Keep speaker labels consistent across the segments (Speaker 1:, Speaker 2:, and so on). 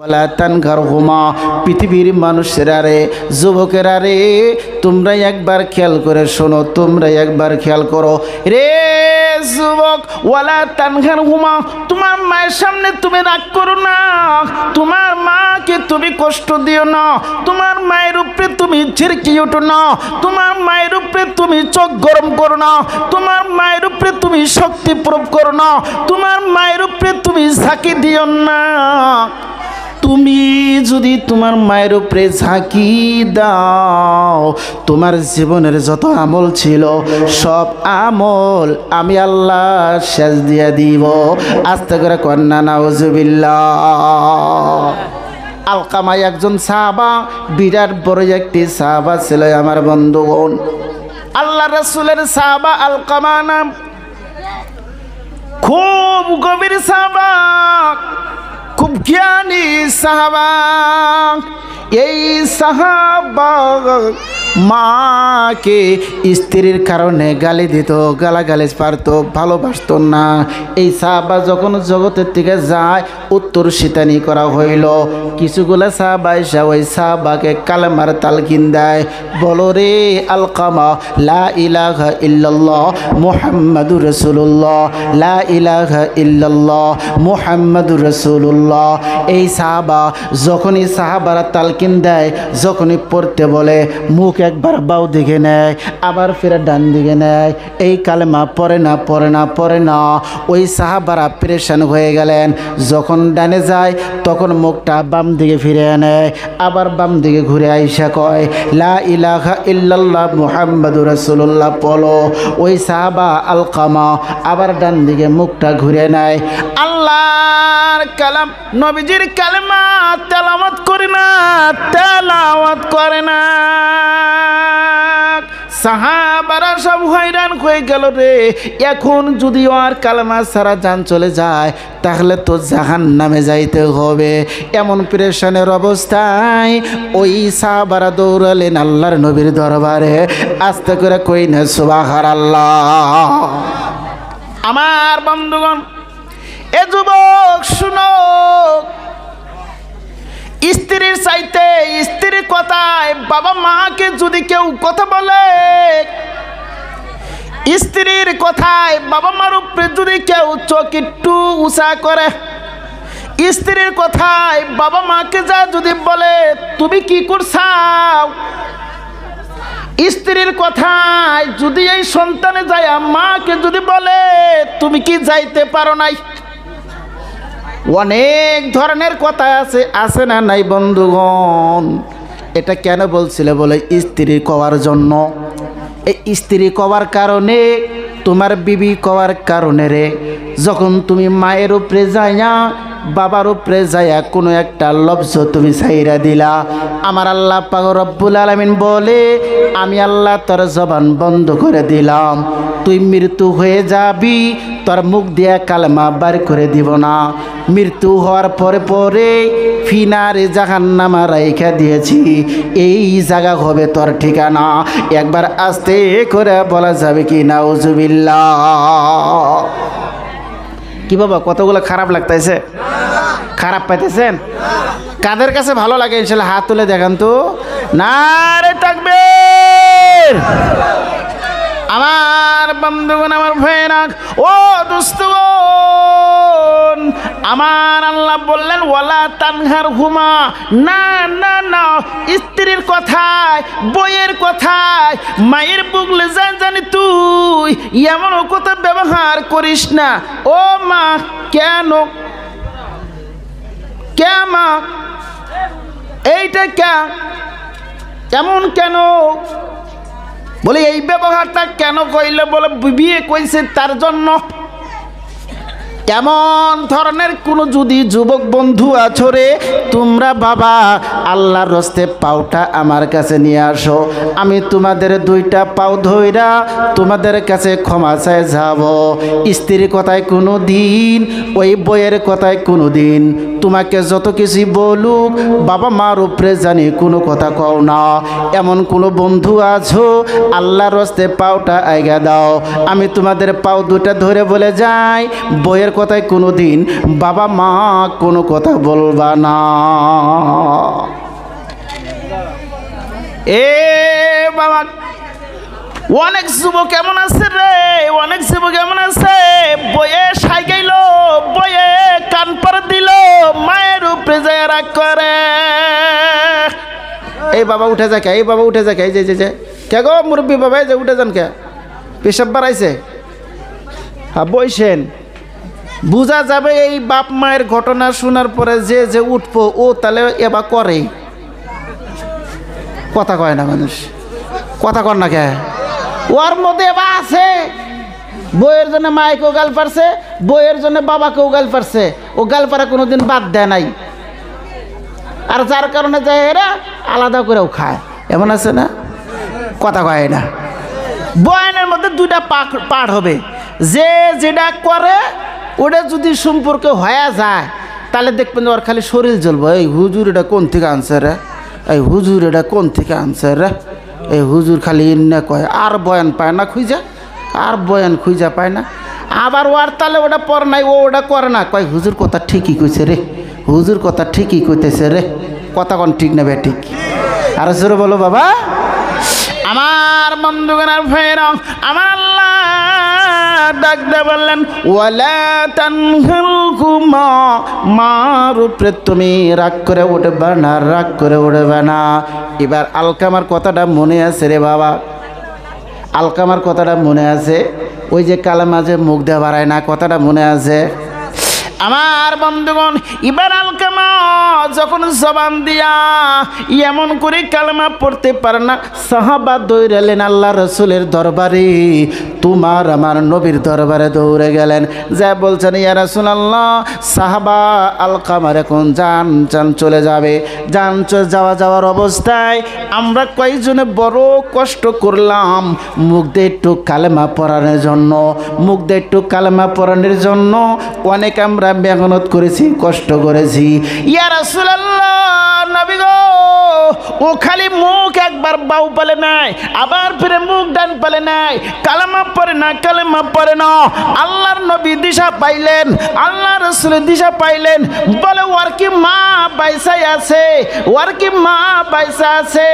Speaker 1: ওয়ালা তানহারহুমা, পৃথিবীর মানুষেরা রে, যুবকেরা রে, তোমরা একবার খেয়াল করে শোনো, তোমরা একবার খেয়াল করো রে যুবক। ওয়ালা তানহারহুমা, তোমার মায়ের সামনে তুমি রাগ করো না, তোমার মাকে তুমি কষ্ট দিও না, তোমার মায়ের উপরে তুমি ঝিরকি ওঠো না, তোমার মায়ের উপরে তুমি চোখ গরম করো না, তোমার মায়ের উপরে তুমি শক্তি প্রয়োগ করো না, তোমার মায়ের উপরে তুমি ঝাঁকি দিও না। তুমি যদি তোমার মায়ের উপরে ঝাঁকি দাও, তোমার জীবনের যত আমল ছিল সব আমল আমি আল্লাহ শেষ দিয়ে দিব। আস্তে করে কন্যা নাউজুবিল্লাহ। আলকামা একজন সাহাবা, বিরাট বড় একটি সাহাবা ছিল আমার বন্ধুগণ। আল্লাহ রাসূলের সাহাবা আলকামা নাম, খুব গভীর সাহাবা, খুব জ্ঞানী সাহাবা। এই সাহাবা মাকে স্ত্রীর কারণে গালি দিত, গালাগালি পারত, ভালোবাসত না। এই সাহাবা যখন জগতের থেকে যায়, উত্তর শীতানি করা হইল। কিছুগুলা সাহাবা এসে ওই সাহাবাকে কালেমার তালকিন দেয়, বলো রে আলকামা, লা ইলাহা ইল্লাল্লাহ মুহাম্মাদুর রাসূলুল্লাহ, লা ইলাহা ইল্লাল্লাহ মুহাম্মাদুর রাসূলুল্লাহ। এই সাহাবা যখনই সাহাবারা তালকিন দেয়, যখনই পড়তে বলে, মুখ একবার বাউ দিকে নেয়, আবার ফিরে ডান দিকে নেয়, এই কালেমা পড়ে না পড়ে না পড়ে না। ওই সাহাবারা পেরেশান হয়ে গেলেন। যখন ডানে যায় তখন মুখটা বাম দিকে ফিরে আনে, আবার বাম দিকে ঘুরে আইসা কয়, লা ইলাহা ইল্লাল্লাহ মুহাম্মাদুর রাসূলুল্লাহ বলো। ওই সাহাবা আলকামা আবার ডান দিকে মুখটা ঘুরে নেয়। আল্লাহর কালাম, নবীজির কালেমা তেলাওয়াত করে না, তেলাওয়াত করে না। সাহাবারা সব হয়রান হয়ে গেল রে। এখন যদি আর কালেমা সারা জান চলে যায়, তাহলে তো জাহান্নামে যাইতে হবে। এমন পেরেশানের অবস্থায় ওই সাহাবারা দৌড়ালেন আল্লাহর নবীর দরবারে। আস্তে করে কই না সুবহানাল্লাহ। আমার বন্ধুগণ, এ যুবক শুনো, স্ত্রীর চাইতে, স্ত্রীর কথায় বাবা মাকে যদি কেউ কথা বলে, স্ত্রীর কথায় বাবা মার উপরে যদি কেউ চোখ একটু উঁচা করে, স্ত্রীর কথায় বাবা মাকে যা যদি বলে তুমি কি করছাও, স্ত্রীর কথায় যদি এই সন্তানে যায় মাকে যদি বলে তুমি কি যাইতে পারো নাই, অনেক ধরনের কথা আছে, আছে না নাই বন্ধুগণ? এটা কেন বলছিলে বলে স্ত্রী কওয়ার জন্য। এই স্ত্রী কওয়ার কারণে, তোমার বিবি কওয়ার কারণে রে, যখন তুমি মায়ের উপরে যাইয়া, বাবার উপরে যাইয়া কোনো একটা লফজ তুমি ছাইরা দিলা, আমার আল্লাহ পাক রব্বুল আলামিন বলে, আমি আল্লাহ তোর জবান বন্ধ করে দিলাম, তুই মৃত্যু হয়ে যাবি, তোর মুখ দিয়া কালেমা বার করে দিব না। মৃত্যু হওয়ার পরে পরে ফিনারে জাহান্নামে রাইখা দিয়েছি, এই জায়গা হবে তোর ঠিকানা। একবার আস্তে করে বলা যাবে কি নাউজুবিল্লাহ? কি বাবা, কতগুলো খারাপ লাগতেছে? খারাপ পাইতেছেন? কাদের কাছে ভালো লাগে ইনশাআল্লাহ হাত তুলে দেখান তো। নারে তাকবীর। আমার বন্ধুগণ, আমার ভাইরা, ও দোস্তগণ, আমার আল্লাহ বললেন ওয়ালা তানহারহুমা, না না না, স্ত্রীর কথায়, বইয়ের কথায়, মায়ের বুকলে জানি তুই এমন কথা ব্যবহার করিস না। ও মা, কেন কে মা, এইটা কেমন কেন বলে, এই ব্যবহারটা কেন কইলে বলে বিয়ে কইছে তার জন্য। এমন ধরনের কোন যদি যুবক বন্ধু আছো রে, তোমরা বাবা আল্লাহর রস্তে পাওটা আমার কাছে নিয়ে আসো, আমি তোমাদের দুইটা পাও ধইরা তোমাদের কাছে ক্ষমা চাই যাব। স্ত্রীর কথায় কোনো দিন, ওই বইয়ের কথায় কোনো দিন তোমাকে যত কিছু বলুক বাবা মার উপরে জানি কোনো কথা কও না। এমন কোনো বন্ধু আছো আল্লাহর রাস্তে পাওটা আইগা দাও, আমি তোমাদের পাও দুটা ধরে বলে যাই বইয়ের কথায় কোনো দিন বাবা মা কোনো কথা বলবা না। এ বাবা অনেক যুবক কেমন আছে রে, অনেক যুবক কেমন আছে, বইয়ে সাইগাইল, বইয়ে কান পার দিল, মায়ের উপরে যায় রাগ করে। এই বাবা উঠে যাকে, এই বাবা উঠে যাকে, এই যে কে গো মুরব্বী বাবা, এই যে উঠে যান কে, পেশাব বাড়াইছে। হ্যাঁ বইছেন, বোঝা যাবে এই বাপ মায়ের ঘটনা শোনার পরে যে যে উঠবো ও তাহলে এবার করে কথা কয় না মানুষ, কথা কর না কে, ওর মধ্যে এবার আছে বইয়ের জন্য মায়েকেও গাল পারছে, বইয়ের জন্য বাবাকেও গাল পারছে, ও গাল পারা কোনোদিন বাদ দেয় নাই, আর যার কারণে যায় এরা আলাদা করেও খায়, এমন আছে না, কথা কয় না। বয়ানের মধ্যে দুইটা পাঠ হবে, যে যেটা করে ওটা যদি সম্পর্কে হয়ে যায় তাহলে দেখবেন ওর খালি শরীর জ্বলবো, এই হুজুর এটা কোন থেকে আনছে রে, এই হুজুর এটা কোন থেকে আনছে রে, এই হুজুর খালি ইন্না কয়, আর বয়ান পায় না খুঁজা, আর বয়ান খুঁজা পায় না। আবার ওর তাহলে ওটা পর নাই, ও ওটা করে না, কয় হুজুর কথা ঠিকই কইছে রে, হুজুর কথা ঠিকই কইতেছে রে, কথা কোন ঠিক নেবে ঠিক। আর জোরে বলো বাবা। আমার বন্ধুগণের ভাইরা, আমার আল্লাহ ডাক দিয়ে বললেন ওয়ালা তানহালকুমা, মার উপরে তুমি রাগ করে উঠবে না, রাগ করে উঠবে না। এবার আলকামার কথাটা মনে আছে রে বাবা, আলকামার কথাটা মনে আছে, ওই যে কালেমা যে মুখ দিয়ে বাড়ায় না, কথাটা মনে আছে আমার বন্ধুগণ। এবার আলকামা যখন জবান দিয়া এমন করে কালেমা পড়তে পারে না, সাহাবা দৌড়ালেন আল্লাহ রসুলের দরবারে, তোমার আমার নবীর দরবারে দৌড়ে গেলেন, যা বলছেন ইয়া রাসূলুল্লাহ, সাহাবা আলকামার এখন জান চলে যাবে, জান যাওয়ার অবস্থায় আমরা কয়েকজনে বড় কষ্ট করলাম মুখ দিয়ে একটু কালেমা পড়ানোর জন্য, মুখ দিয়ে একটু কালেমা পড়ানোর জন্য অনেক আমরা মেহনত করেছি, কষ্ট করেছি। ইয়া রাসূলুল্লাহ, নবী গো, ও খালি মুখ একবার বাউ পালে নাই, আবার ফিরে মুখ ডান পালে নাই, কালেমা পড়ে না, কালেমা পড়ে না। আল্লাহর নবী দিশা পাইলেন, আল্লাহ রাসূল দিশা পাইলেন, বলে ওর কি মা বাইসা আছে, ওর কি মা বাইসা আছে?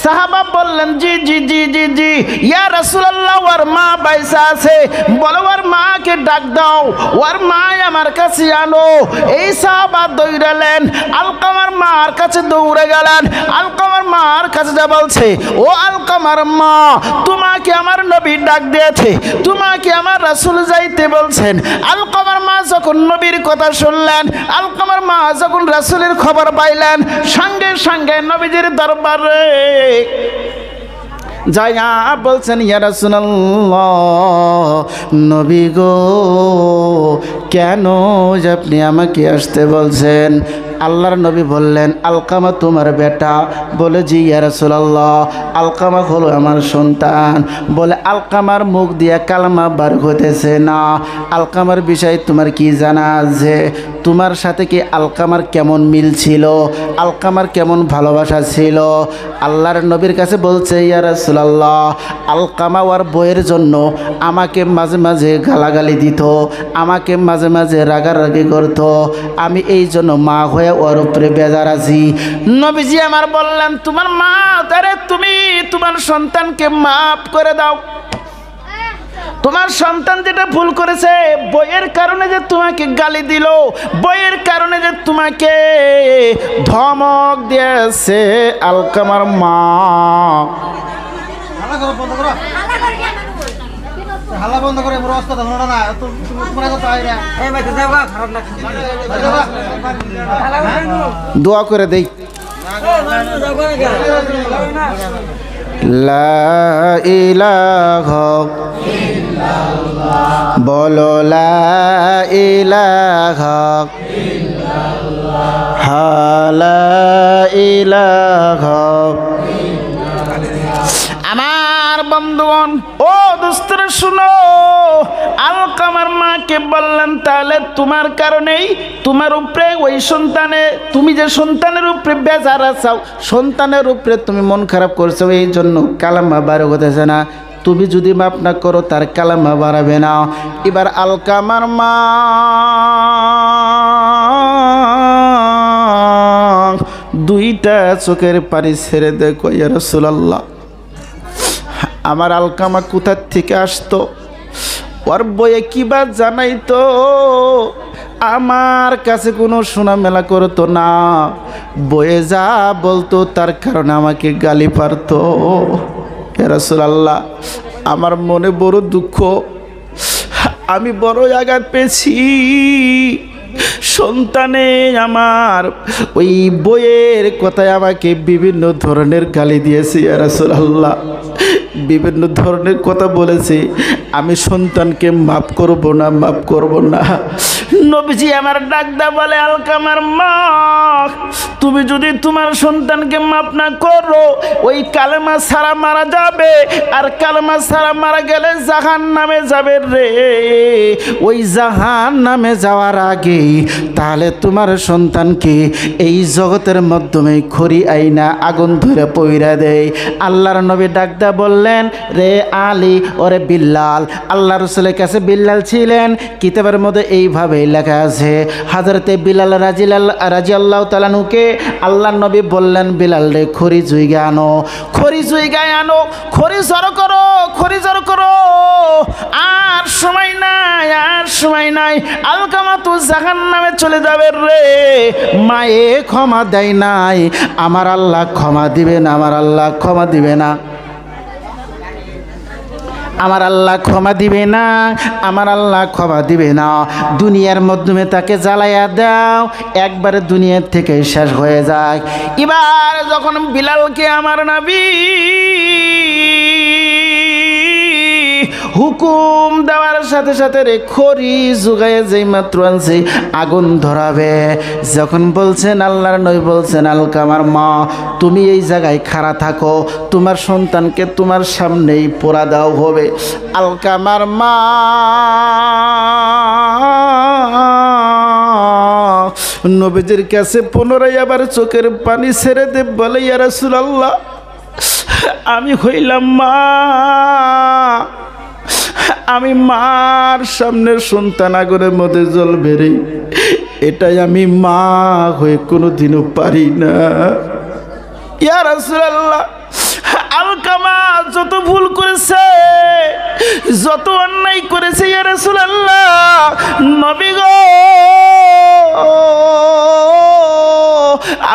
Speaker 1: সাহাবা বললেন জি জি জি জি জি ইয়া রাসূলুল্লাহ, ওর মা বাইসা আছে, বলে ওর মাকে ডাক দাও, ওর মা আমার কাছে আনো। এই সাহাবা দৌড়ালেন, আলকামার মার কাছে দৌড়ে গেলেন, আলকামার মার কাছে যা বলছে, ও আলকামার মা, তোমাকে আমার নবী ডাক দিয়েছে, তোমাকে আমার রাসূল যাইতে বলছেন। আলকামার মা যখন নবীর কথা শুনলেন, আলকামার মা যখন রাসূলের খবর পাইলেন, সঙ্গে সঙ্গে নবীজির দরবারে যাইয়া বলছেন ইয়া রাসূলুল্লাহ, নবী গো, কেন আপনি আমাকে আসতে বলছেন? আল্লাহর নবী বললেন আলকামা তোমার বেটা? বলে জি ইয়া রাসূলুল্লাহ, আলকামা হলো আমার সন্তান। বলে আলকামার মুখ দিয়ে কালেমা বার হতেছে না, আলকামার বিষয়ে তোমার কি জানা আছে? তোমার সাথে কি আলকামার কেমন মিল ছিল, আলকামার কেমন ভালোবাসা ছিল? আল্লাহর নবীর কাছে বলছে ইয়া রাসূলুল্লাহ, আলকামা ওর বইয়ের জন্য আমাকে মাঝে মাঝে গালাগালি দিত, আমাকে মাঝে মাঝে রাগারাগি করতো, আমি এই জন্য মা হয়ে ওর উপরে বেজার আছি। নবীজি আমার বললেন তোমার মা, তারে তুমি তোমার সন্তানকে মাফ করে দাও। তোমার সন্তান যেটা ভুল করেছে, বইয়ের কারণে যে তোমাকে গালি দিল, বইয়ের কারণে যে তোমাকে ধমক দিয়েছে, আলকামার মা, দোয়া করে দেই, লা ইলাহা ইল্লাল্লাহ, বলো লা ইলাহা ইল্লাল্লাহ, লা ইলাহা। আমার বন্ধুগণ, ও দোস্তরা শুনো, আলকামার মা আমাকে বললেন তাহলে তোমার কারণেই তোমার উপরে ওই সন্তানে, তুমি যে সন্তানের উপরে বেজার আছো, সন্তানের উপরে তুমি মন খারাপ করছো, এই জন্য কালেমা বার হতেছে না। তুমি যদি মাপ না করো তার কালেমা বাড়াবে না। এবার আলকামার মা দুইটা চোখের পানি ছেড়ে দেখো, ইয়া রাসূলুল্লাহ, আমার আলকামা কোথার থেকে আসতো, ওর বইয়ে কিবা জানাইতো, আমার কাছে কোনো শোনা মেলা করতো না, বইয়ে যা বলতো তার কারণে আমাকে গালি পারতো। ইয়া রাসূলুল্লাহ, আমার মনে বড় দুঃখ, আমি বড় আঘাত পেয়েছি। সন্তানে আমার ওই বইয়ের কথায় আমাকে বিভিন্ন ধরনের গালি দিয়েছে। ইয়া রাসূলুল্লাহ, বিভিন্ন ধরনের কথা বলেছে, আমি সন্তানকে মাফ করব না, মাফ করব না। নবীজি আমার ডাকদা বলে, আলকামার মা, তুমি যদি তোমার সন্তানকে মাফ না করো, ওই কালেমা ছাড়া মারা যাবে, আর কালেমা ছাড়া মারা গেলে জাহান্নামে যাবে রে। ওই জাহান্নামে যাওয়ার আগে তাহলে তোমার সন্তানকে এই জগতের মাধ্যমে খড়ি আইনা আগুন ধরে পইরা দেয়। আল্লাহর নবী ডাকদা বললেন, রে আলী, ওরে বিল্লাল। আল্লাহ রাসূলের কাছে বিল্লাল ছিলেন, কিতাবের মধ্যে এইভাবে লেখা আছে, হযরতে বিলাল রাদিয়াল্লাহু তাআলা আনহুকে আল্লাহর নবী বললেন, বিলাল রে, খড়ি জুইগা আনো, খড়ি জুইগায় আনো, খড়ি জড়ো করো, খড়ি জড়ো করো, আর সময় নাই, আর সময় নাই, আলকামা তো জাহান্নামে চলে যাবে রে। মায়ে ক্ষমা দেয় নাই, আমার আল্লাহ ক্ষমা দিবে না, আমার আল্লাহ ক্ষমা দিবে না, আমার আল্লাহ ক্ষমা দিবে না, আমার আল্লাহ ক্ষমা দিবে না। দুনিয়ার মাধ্যমে তাকে জ্বালাইয়া দাও, একবারে দুনিয়ার থেকে শেষ হয়ে যায়। এবার যখন বিলালকে আমার নবী হুকুম দেওয়ার সাথে সাথে রে খড়ি জুগাইয়ে যেই মাত্র আনছে আগুন ধরাবে, যখন বলছেন আল্লাহর নবী বলছেন, আলকামার মা, তুমি এই জায়গায় খাড়া থাকো, তোমার সন্তানকে তোমার সামনেই পোড়া দেওয়া হবে। আলকামার মা নবীজির কাছে পুনরায় আবার চোখের পানি ছেড়ে দে বলে, ইয়া রাসূলুল্লাহ, আমি হইলাম মা, আমি মার সামনের সন্তান আগুনের মধ্যে জ্বলবে রে, এটাই আমি মা হয়ে কোনোদিনও পারি না। ইয়া রাসূলুল্লাহ, আলকামা যত ভুল করেছে, যত অন্যায় করেছে, ইয়া রাসূলুল্লাহ, নবী গো,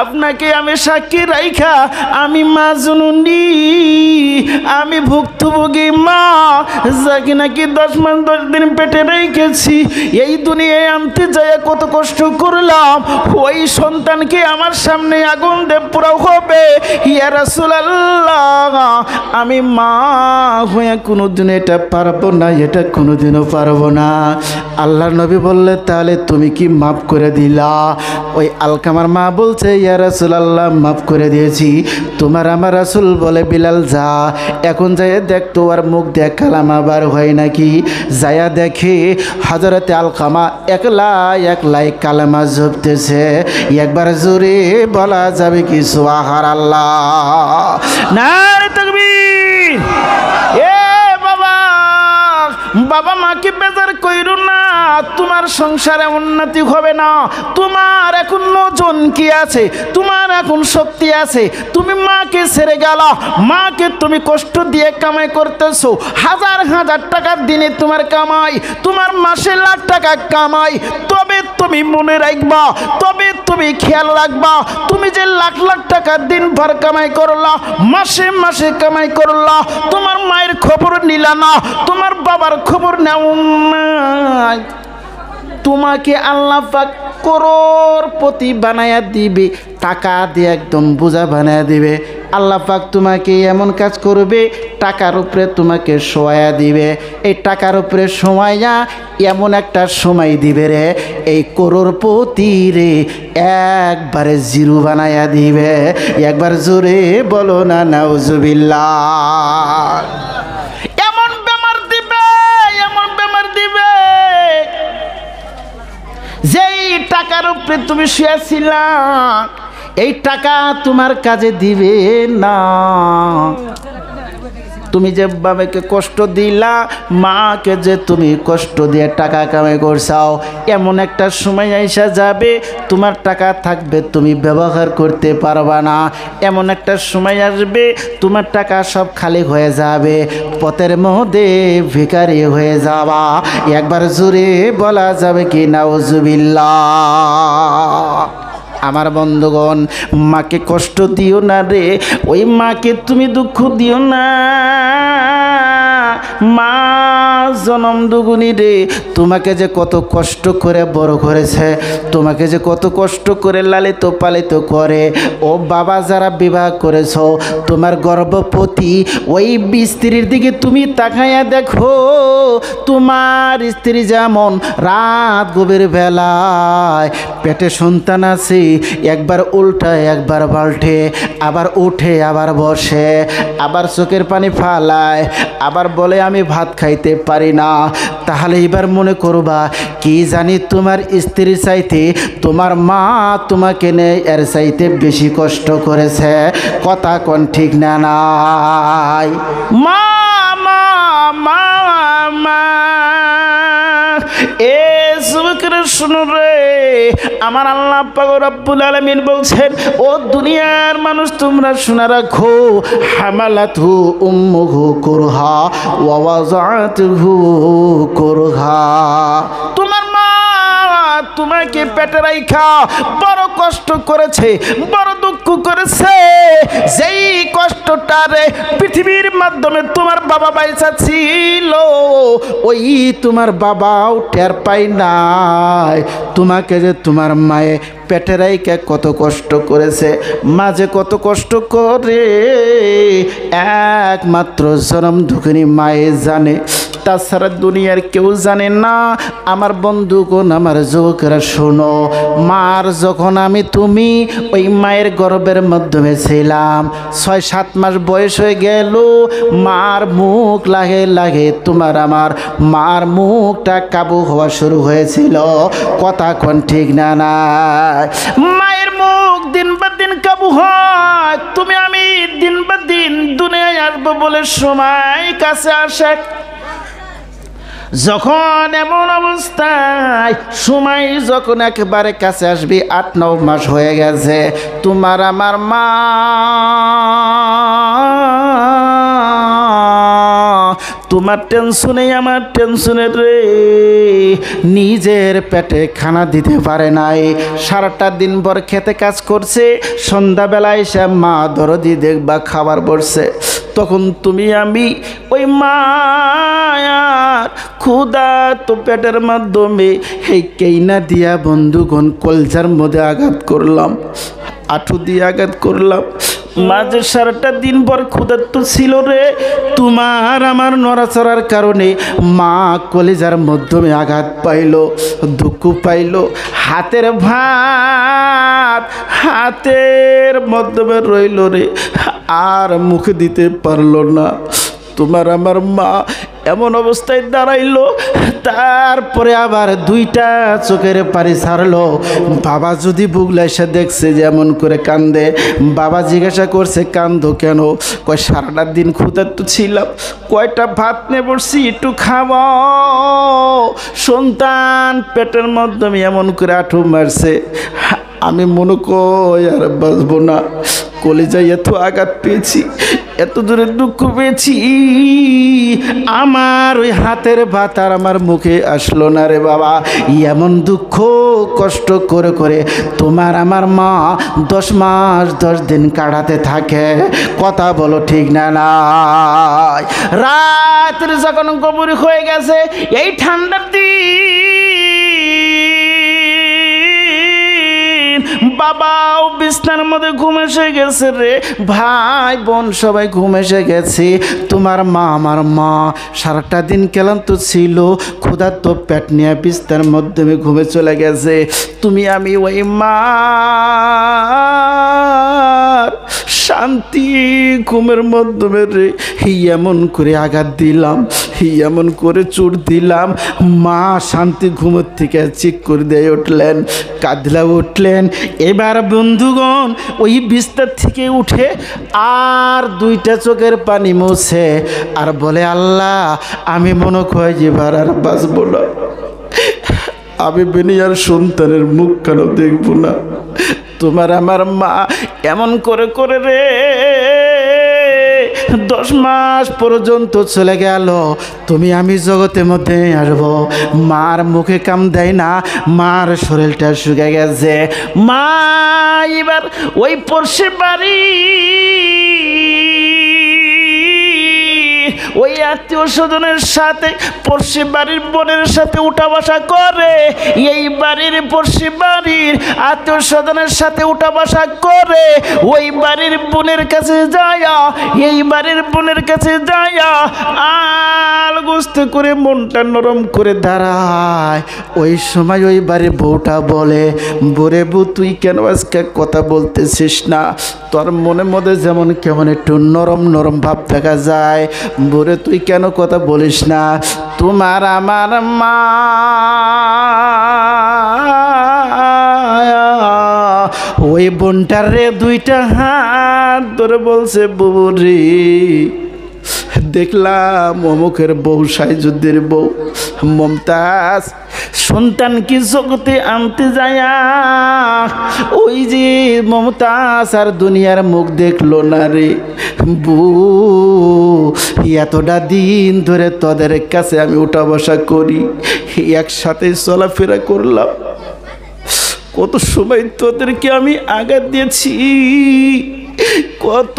Speaker 1: আপনাকে আমি সাক্ষী রাইখা আমি মা জননী, আমি ভুক্তভোগী মা, যাকে নাকি 10 মাস 10 দিন পেটে রেখেছি, এই দুনিয়ায় আনতে যায় কত কষ্ট করলাম, ওই সন্তানকে আমার সামনে আগুন দিয়ে পোড়াও হবে। ইয়া রাসূলুল্লাহ, আমি মা হয়ে কোনোদিন এটা পারবো না, এটা কোনোদিনও পারবো না। আল্লাহর নবী বললে, তাহলে তুমি কি মাফ করে দিলা? ওই আলকামার মা বলছে, ইয়া রাসূলুল্লাহ, মাফ করে দিয়েছি। তোমার আমার রাসূল বলে, বিলাল যা, এখন যাই দেখ তো আর মুখ দেখ কালামা বার হয় নাকি। যায়া দেখে হযরতে আলকামা একলাই কালামা জপতেছে। একবার জোরে বলা যাবে কি সুবহানাল্লাহ, নারে তাকবীর। এ বাবা, বাবা মাকে বেজার কইরো না, তোমার সংসারে উন্নতি হবে না। তোমার এখন ওজন কি আছে, তোমার এখন শক্তি আছে, তুমি মাকে ছেড়ে গেল, মাকে তুমি কষ্ট দিয়ে কামাই করতেছো, হাজার হাজার টাকা দিনে তোমার কামাই, তোমার মাসে লাখ টাকা কামাই, তবে তুমি মনে রাখবা, তবে তুমি খেয়াল রাখবা, তুমি যে লাখ লাখ টাকা দিন ভর কামাই করলা, মাসে মাসে কামাই করলা, তোমার মায়ের খবর নিলা না, তোমার বাবার খবর নেও না, তোমাকে আল্লাহ পাক করোড়পতি বানায়া দিবে, টাকা দিয়ে একদম বোঝা বানায়া দিবে। আল্লাহ পাক তোমাকে এমন কাজ করবে, টাকার উপরে তোমাকে শোয়া দিবে, এই টাকার উপরে শোয়া এমন একটা সময় দিবে রে, এই করোড়পতি রে একবারে জিরো বানায়া দিবে। একবার জোরে বলো না নাউজুবিল্লাহ। এমন বেমার দিবে, এমন বেমার দিবে, উপরে তুমি শুয়েছিলা, এই টাকা তোমার কাজে দিবে না। তুমি যে বাবাকে কষ্ট দিলা, মাকে যে তুমি কষ্ট দিয়ে টাকা কামাই করছাও, এমন একটা সময় আইসা যাবে তোমার টাকা থাকবে তুমি ব্যবহার করতে পারবা না। এমন একটা সময় আসবে তোমার টাকা সব খালি হয়ে যাবে, পথের মধ্যে ভিখারি হয়ে যাবা। একবার জোরে বলা যাবে কি নাউজুবিল্লাহ। আমার বন্ধুগণ, মাকে কষ্ট দিও না রে, ওই মাকে তুমি দুঃখ দিও না। মা জনম দুগুনি রে, তোমাকে যে কত কষ্ট করে বড় করেছে, তোমাকে যে কত কষ্ট করে লালিত পালিত করে। ও বাবা, যারা বিবাহ করেছ, তোমার গর্ভবতী ওই স্ত্রীর দিকে তুমি তাকাইয়া দেখো, তোমার স্ত্রী যেমন রাত গভীর বেলায় পেটে সন্তান আছে, একবার উল্টায় একবার পাল্টে, আবার উঠে আবার বসে, আবার চোখের পানি ফালায়, আবার বলে আমি ভাত খাইতে পারি না। তাহলে এবার মনে করবা, কি জানি তোমার স্ত্রীর চাইতে তোমার মা তোমাকে নেই এর চাইতে বেশি কষ্ট করেছে। কথা কোন ঠিক না নাই? মা মা মা মা এ যুবকেরা শুনো রে, আমার আল্লাহ পাক রব্বুল আলামিন বলছেন, ও দুনিয়ার মানুষ তোমরা শুনে রাখো, হামালাতহু উম্মুহু কুরহা ওয়া ওয়াযাআতুহু কুরহা। তোমার মা তোমাকে পেটে রাইখা বড় কষ্ট করেছে, বড় দুঃখ করেছে। যেই কষ্টটারে পৃথিবীর মাধ্যমে তোমার বাবা বাইসা ছিল, ওই তোমার বাবাও টের পাই নাই তোমাকে যে তোমার মায়ে পেটে রাইখা কত কষ্ট করেছে। মাঝে কত কষ্ট করে একমাত্র জনম দুঃখিনী মায়ে জানে, তাছাড়া দুনিয়ার কেউ জানে না। আমার বন্ধুগণ, আমার যুবকেরা শোনো, মার যখন আমি তুমি ওই মায়ের গর্ভের মাধ্যমে ছিলাম, 6-7 মাস বয়স হয়ে গেল, মার মুখ লাগে লাগে তোমার আমার মার মুখটা কাবু হওয়া শুরু হয়েছিল। কথা কোন ঠিক না নাই? মায়ের মুখ দিন বা দিন কাবু হয়, তুমি আমি দিন বা দিন দুনিয়ায় আসবো বলে সময় কাছে আসে। যখন এমন অবস্থায় সময় যখন একেবারে কাছে আসবে, 8-9 মাস হয়ে গেছে, তোমার আমার মা তোমার টেনশনে আমার টেনশনে রে, নিজের পেটে খানা দিতে পারে নাই। সারাটা দিন ভর খেতে কাজ করছে, সন্ধ্যাবেলায় এসে মা দরদি দেখবা খাবার বসছে, তখন তুমি আমি ওই মায়ার ক্ষুধা তো পেটের মাধ্যমে এই কেইনা দিয়া বন্ধুগণ কলজার মধ্যে আঘাত করলাম, আঁঠু দিয়ে আঘাত করলাম। মাঝে সারাটা দিন পর ক্ষুধার্ত ছিল রে, তোমার আমার নড়াচড়ার কারণে মা কলেজার মাধ্যমে আঘাত পাইল, দুঃখ পাইল। হাতের ভাত হাতের মাধ্যমে রইল রে, আর মুখে দিতে পারল না। তোমার আমার মা এমন অবস্থায় দাঁড়াইলো, তারপরে আবার 2টা চোখের পানি ছাড়লো। বাবা যদি বুগলা এসে দেখছে যে এমন করে কান্দে, বাবা জিজ্ঞাসা করছে কান্দো কেন? কয় সারাটা দিন ক্ষুধার্ত ছিলাম, কয়টা ভাত নিয়ে বসছি একটু খাওয়াও। সন্তান পেটের মাধ্যমে এমন করে আঁঠু মারছে, আমি মনে কই আর বাঁচবো না। কলেজায় এত আঘাত পেয়েছি, এত দূরে দুঃখ পেয়েছি, আমার ওই হাতের ভাত আর আমার মুখে আসলো না রে বাবা। এমন দুঃখ কষ্ট করে করে তোমার আমার মা 10 মাস 10 দিন কাটাতে থাকে। কথা বলো ঠিক না নাই? রাত্রে যখন গভীর হয়ে গেছে, এই ঠান্ডার দিন, বাবাও বিছনার মধ্যে ঘুম এসে গেছে রে, ভাই বোন সবাই ঘুম এসে গেছে। তোমার মা আমার মা সারাটা দিন ক্লান্ত ছিল, ক্ষুধার্ত পেট নিয়ে বিছনার মাধ্যমে ঘুমে চলে গেছে। তুমি আমি ওই মা শান্তি ঘুমের মাধ্যমে রে এমন করে আঘাত দিলাম, এমন করে চোট দিলাম, মা শান্তি ঘুমোর থেকে চিক করে দিয়ে উঠলেন, কাঁদলা উঠলেন। এবার বন্ধুগণ ওই বিস্তার থেকে উঠে আর দুইটা চোখের পানি মুছে আর বলে, আল্লাহ আমি মনে করি এবার আর বাঁচব না, আমি বেনিয়ার সন্তানের মুখ কেন দেখব না। তোমার আমার মা এমন করে করে রে 10 মাস পর্যন্ত চলে গেল। তুমি আমি জগতের মধ্যে আসবো, মার মুখে কাম দেয় না, মার শরীরটা শুকে গেছে। মা এবার ওই পড়শি বাড়ি ওই আত্মীয় স্বজনের সাথে পড়শি বাড়ির বোনের সাথে উঠা বসা করে, এই বাড়ির পড়শি বাড়ির আত্মীয় স্বজনের সাথে উঠা বসা করে, ওই বাড়ির বোনের কাছে যায়া এই বাড়ির বোনের কাছে যায়া আল গোস্ত করে মনটা নরম করে দাঁড়ায়। ওই সময় ওই বাড়ির বউটা বলে, বোরে বউ তুই কেন আজকে কথা বলতেছিস না? তোর মনের মধ্যে যেমন কেমন একটু নরম নরম ভাব দেখা যায়, বোরে তুই কেন কথা বলিস না? তোমার আমার মা ওই বোনটার রে দুইটা হাত ধরে বলছে, বুবুরি দেখলাম অমুকের বউ সাইজুদ্দির বউ মমতাজ সন্তান কি জগতে আনতে যায়া ওই যে মমতাজ আর দুনিয়ার মুখ দেখলো না রে বউ। এতটা দিন ধরে তোদের কাছে আমি উঠা বসা করি, একসাথে চলাফেরা করলাম, কত সময় তোদেরকে আমি আঘাত দিয়েছি, কত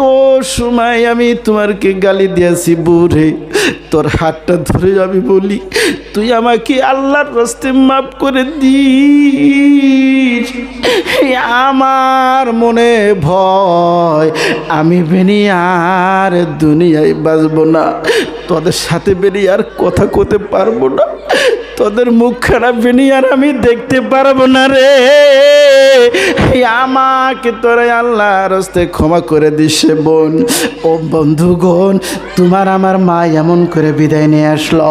Speaker 1: সময় আমি তোমাকে গালি দিয়েছি বুড়ে। তোর হাতটা ধরে আমি বলি, তুই আমাকে আল্লাহর রাস্তে মাফ করে দিস। আমার মনে ভয় আমি বেনিয়ার দুনিয়ায় বাঁচব না, তোদের সাথে বেরিয়ে কথা করতে পারবো না, তোদের মুখ খারাপ বেনিয়ার আমি দেখতে পারবো না রে। আমাকে তোরা আল্লাহর রাস্তে ক্ষমা করে দিস বোন। ও বন্ধুগণ, তোমার আমার মা এমন করে বিদায় নিয়ে আসলো,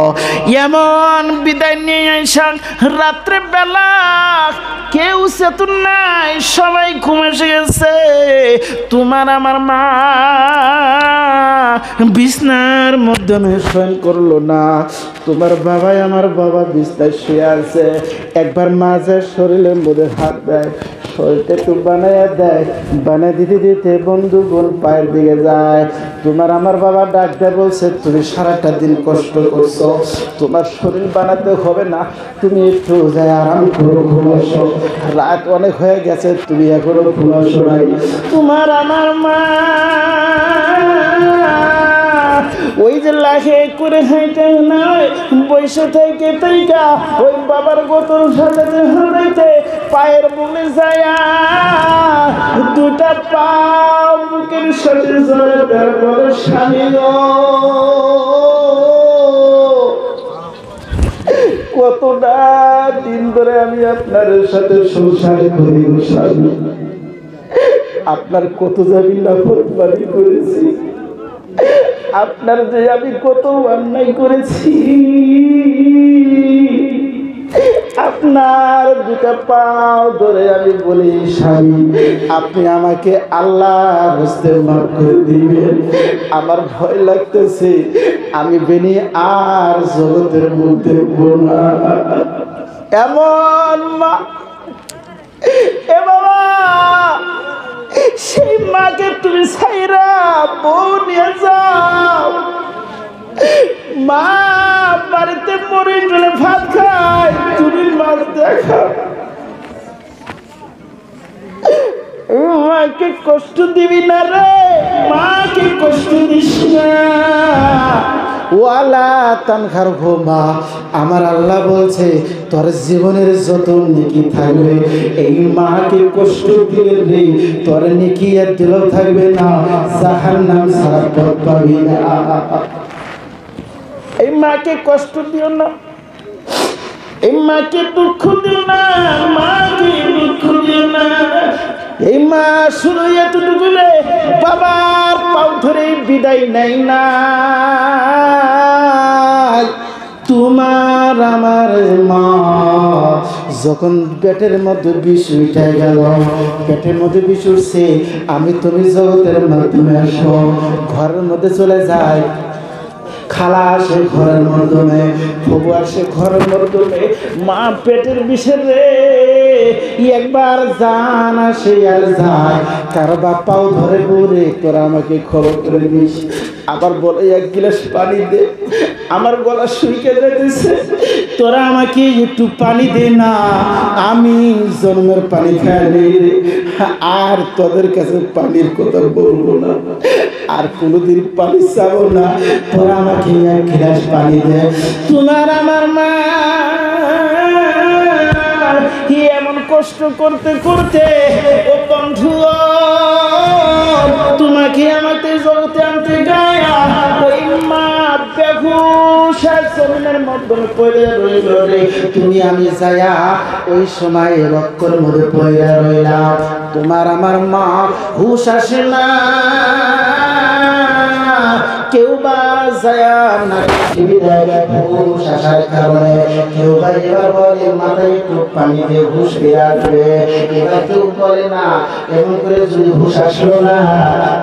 Speaker 1: এমন বিদায় নিয়ে আসা রাত্রে বেলা কেউ চেতন নাই, সবাই ঘুমে এসে গেছে। তোমার আমার মা বিছনার মধ্যে শয়ন করলো না, তোমার বাবাই আমার বাবা বিছনায় শুয়ে আছে। একবার মাঝে শরীরের মধ্যে হাত দেয়, শরীরটা একটু বানাইয়া দেয়, বানিয়ে দিতে দিতে বন্ধু বোন পায়ের দিকে যায়। তোমার আমার বাবা ডাক দেয়, বলছে তুমি সারাটা দিন কষ্ট করছো, তোমার শরীর বানাতে হবে না, তুমি একটু যাই আরাম করো, ঘুমাসো, রাত অনেক হয়ে গেছে, তুমি এখনো ঘুমাসো নাই। তোমার আমার মা ওই যে লাখে করে হাইতে নয় বৈশে থেকে তৈকা ওই বাবার গোতর সাজাতে হারাইতে পায়ের বলে যায়, দুটা পাও বুকের সাথে জড়ে তারপরে স্বামী কতটা দিন ধরে আমি আপনার সাথে সংসার করি, স্বামী আপনার কত যাবি না ফরমানি করেছি, আপনার যে আমি কত অন্যায় করেছি, আপনার দুটা পাও ধরে আমি বলি স্বামী আপনি আমাকে আল্লাহর রাস্তে মাফ করে দিবেন। আমার ভয় লাগতেছে আমি বেনি আর জগতের মধ্যে বোনা এমন মা। এ বাবা, সেই মাকে তুমি ছাইরা বউ নিয়ে যাও, মা বাড়িতে মরে গেলে ভাত খায়, তুমি মাছ দেখা, মাকে কষ্ট দিবি না রে, মাকে কষ্ট দিস না। ওয়ালা তানখার মা, আমার আল্লাহ বলছে তোর জীবনের যত নেকি থাকবে এই মাকে কষ্ট দিলে নেই, তোর নেকি আর দিলেও থাকবে না, জাহান্নাম ছাড়া পথ পাবি না। এই মাকে কষ্ট দিও না, এই মাকে দুঃখ দিও না, মাকে দুঃখ দিও না। এই মা শুধু এতটুকু বাবার পাও ধরে বিদায় নেই না, তোমার আমার মা যখন পেটের মধ্যে বিষ উঠে গেল, পেটের মধ্যে বিষ উঠছে, আমি তুমি জগতের মাধ্যমে আসো, ঘরের মধ্যে চলে যায়, খালা আসে ঘরের মাধ্যমে, প্রভু আসে ঘরের মাধ্যমে, মা পেটের বিষের রে একবার জান আসে আর যায়, কারো বাপ্পাও ধরে বলে তোরা আমাকে খবর করে দিস, আবার বলে এক গিলাস পানি দে, আমার গলা শুকিয়ে যেতেছে, তোরা আমাকে একটু পানি দে না, আমি জন্মের পানি খাইনি আর তোদের কাছে পানির কথা বলবো না, আর কোনোদিন পানি চাবো না, তোরা আমাকে এক গ্লাস পানি দে। তোমার আমার মা এমন কষ্ট করতে করতে ও বন্ধু তোমাকে আমাকে জগতে আনতে গায়া ওই মা বেহুশার জমিনের মাধ্যমে পড়ে রইল রে, তুমি আমি যায়া ওই সময় রক্তের মধ্যে পড়ে রইলাম, তোমার আমার মা হুশ আসে না, কেউ বা যায় না হুশ আসার কারণে, কেউ বা এবার বলে মাথায় একটু পানি দিয়ে হুশ বের আসবে, এবার কেউ বলে না এমন করে যদি হুশ আসলো না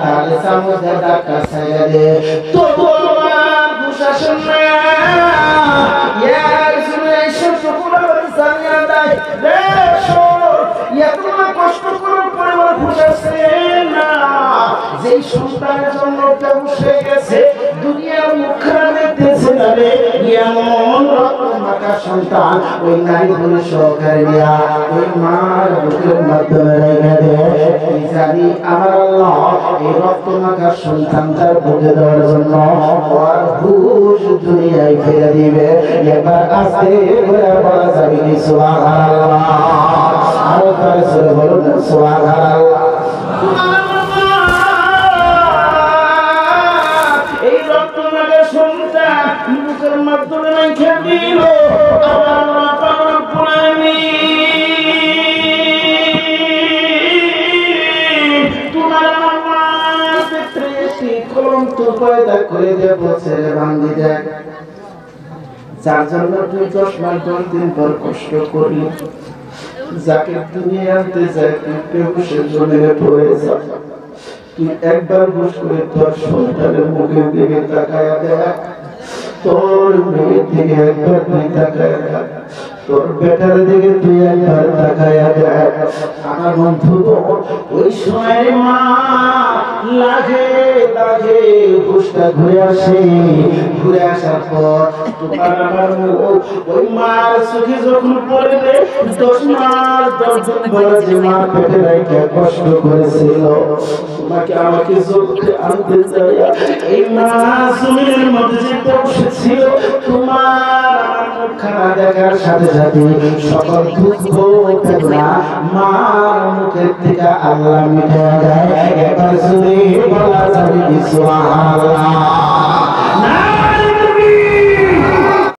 Speaker 1: তাহলে চামচের ডাক্তার ছাইয়া দে, তবু আমার হুশ আসে না, কষ্ট করার পরে আমার হুশ আসে না, যেই সন্তানের জন্য বসে গেছে দুনিয়ার মুখ দেখতেছে না রে, এমন রক্তমাখা সন্তান ওই নারী বলে সহকারে দিয়া ওই মার বুকের মাধ্যমে রেখে দেয়, জানি আমার আল্লাহ এই রক্তমাখা সন্তানটার বুকে দেওয়ার জন্য ওর হুশ দুনিয়ায় ফিরে দিবে, এবার আস্তে করে বলা যাবে কি সুবহানাল্লাহ, আরো করে বলুন সুবহানাল্লাহ। এই রক্তমাখা সন্তান বুকের মাধ্যমে রেখে দিল আমার মাতার পুরানি, তোমার আমার ক্ষেত্রে একটি কলঙ্ক পয়দা করে দেব ছেড়ে ভাঙি দেয়, যার জন্য তুই 10 মাস 10 দিন পর কষ্ট করলি, যাকে তুমি আনতে যায় তুই বেহুশের জমিনে পড়ে যা, তুই একবার হুশ করে তোর সন্তানের মুখের দিকে তাকায়া দেখ, তোর মেয়ের দিকে একবার তুই তাকায়া দেখ, তোর বেটার দিকে তুই একবার তাকায়া দেখ, আমার বন্ধু ওই সময় মা লাগে লাগে হুশটা ঘুরে আসে, ঘুরে আসার পর তোমার আমার ওই মার চোখে যখন পড়বে 10 মাস 10 দিন বলে যে মা পেটে রেখে কষ্ট করেছিল, তোমাকে আমাকে চোখে আনতে চাই, এই মা জমিনের মধ্যে যে বসেছিল তোমার আমার মুখখানা দেখার সাথে সাথে সকল দুঃখ বেদনা মার মুখের থেকে আল্লাহ মিটে দেয়, এবার শুনে বলা যাবে সুবহানাল্লাহ।